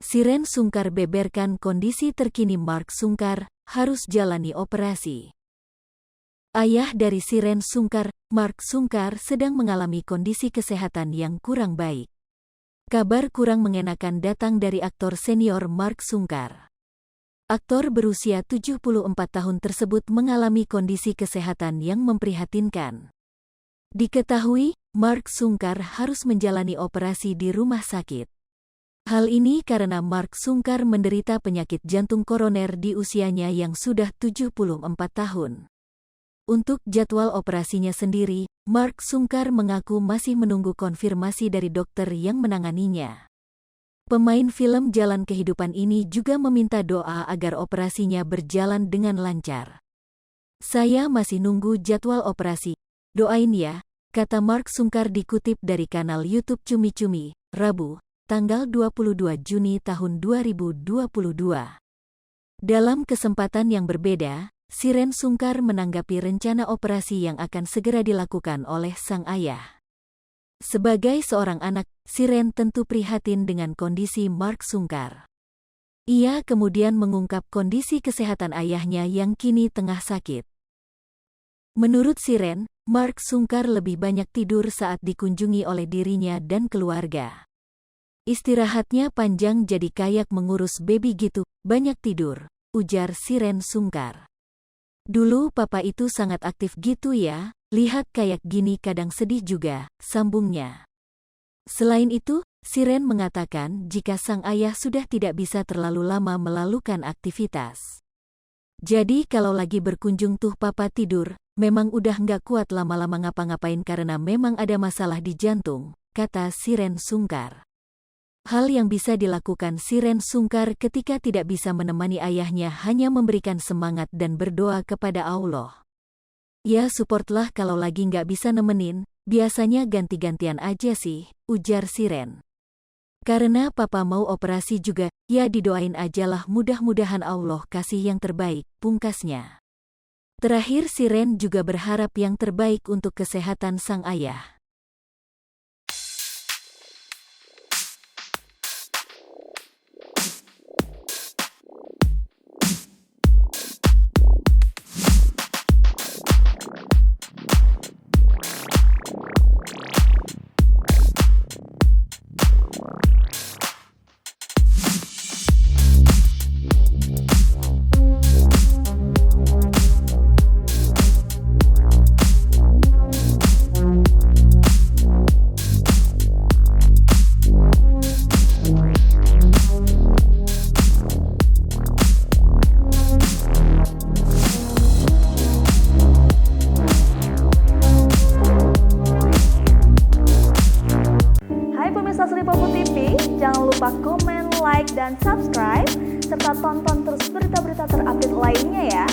Shireen Sungkar beberkan kondisi terkini Mark Sungkar, harus jalani operasi. Ayah dari Shireen Sungkar, Mark Sungkar sedang mengalami kondisi kesehatan yang kurang baik. Kabar kurang mengenakan datang dari aktor senior Mark Sungkar. Aktor berusia 74 tahun tersebut mengalami kondisi kesehatan yang memprihatinkan. Diketahui, Mark Sungkar harus menjalani operasi di rumah sakit. Hal ini karena Mark Sungkar menderita penyakit jantung koroner di usianya yang sudah 74 tahun. Untuk jadwal operasinya sendiri, Mark Sungkar mengaku masih menunggu konfirmasi dari dokter yang menanganinya. Pemain film Jalan Kehidupan ini juga meminta doa agar operasinya berjalan dengan lancar. "Saya masih nunggu jadwal operasi. Doain ya," kata Mark Sungkar dikutip dari kanal YouTube Cumi Cumi, Rabu, tanggal 22 Juni tahun 2022. Dalam kesempatan yang berbeda, Shireen Sungkar menanggapi rencana operasi yang akan segera dilakukan oleh sang ayah. Sebagai seorang anak, Shireen tentu prihatin dengan kondisi Mark Sungkar. Ia kemudian mengungkap kondisi kesehatan ayahnya yang kini tengah sakit. Menurut Shireen, Mark Sungkar lebih banyak tidur saat dikunjungi oleh dirinya dan keluarga. "Istirahatnya panjang jadi kayak mengurus baby gitu, banyak tidur," ujar Shireen Sungkar. "Dulu papa itu sangat aktif gitu ya, lihat kayak gini kadang sedih juga," sambungnya. Selain itu, Shireen mengatakan jika sang ayah sudah tidak bisa terlalu lama melakukan aktivitas. "Jadi kalau lagi berkunjung tuh papa tidur, memang udah nggak kuat lama-lama ngapa-ngapain karena memang ada masalah di jantung," kata Shireen Sungkar. Hal yang bisa dilakukan Shireen Sungkar ketika tidak bisa menemani ayahnya hanya memberikan semangat dan berdoa kepada Allah. "Ya supportlah kalau lagi nggak bisa nemenin, biasanya ganti-gantian aja sih," ujar Shireen. "Karena papa mau operasi juga, ya didoain ajalah mudah-mudahan Allah kasih yang terbaik," pungkasnya. Terakhir Shireen juga berharap yang terbaik untuk kesehatan sang ayah. Sri Popo TV, jangan lupa komen, like, dan subscribe, serta tonton terus berita-berita terupdate lainnya ya.